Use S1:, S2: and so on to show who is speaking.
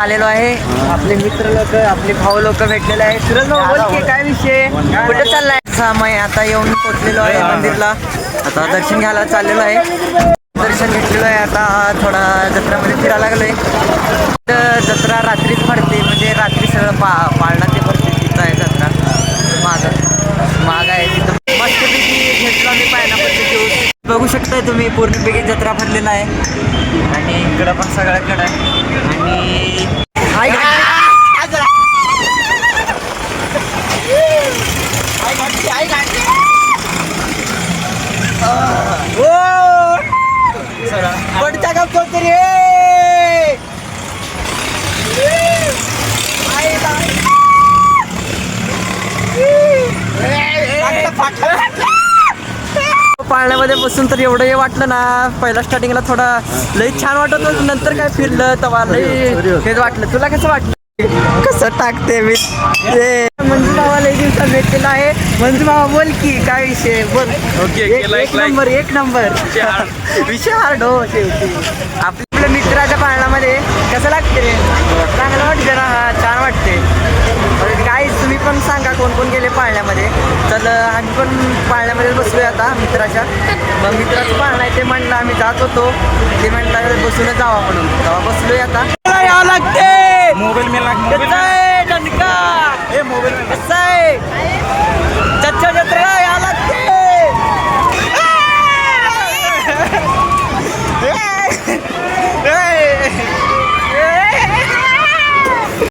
S1: आलेलो आहे. आपले मित्र लोक आपले भाऊ लोक भेटलेले आहेत. सूरज भाऊ बोल की काय विषय कुठे चाललाय? समय आता येऊन पोहोचलेलो आहे मंदिरला. आता दर्शन घ्यायला चाललेलो आहे. दर्शन घेतलेलं आहे. आता थोडा जत्रामध्ये फिरायला लागलोय. जत्रा रात्रीच भरते म्हणजे रात्री सगळं पाळणा ते भरते. तिथं आहे जत्रा माग आहे तिथं मस्तपैकी घेतला मी पायनापलचे ज्यूस. बघू शकताय तुम्ही पूर्णपैकी जत्रा भरलेला आहे आणि इकडं पण सगळ्याकडं आणि पडता का कोणतरी पाळण्यामध्ये बसून तर एवढं हे वाटलं ना. पहिला स्टार्टिंगला थोडा लई छान वाटत होतं. नंतर काय फिरलं तेव्हा लई हेच वाटलं. तुला कसं वाटलं? कसं टाकते मी मंजू भावा लई दिवसात भेटलेला आहे. मंजू भावा बोल की काय विषय बोल. एक नंबर विषय हार्ड हो शेवटी. आपल्या मित्राच्या पाळण्यामध्ये कसं लागते रे? चांगलं वाटते ना? छान वाटते. काय तुम्ही पण सांगा कोण कोण गेले पाळण्यामध्ये. तर आम्ही पण पाळण्यामध्ये बसलोय आता मित्राच्या. मग मित्राचं पाळणं आहे ते म्हणलं आम्ही जात होतो. ते म्हणलं बसूनच जावा म्हणून तेव्हा बसलोय आता. यावं लागते मोबाईल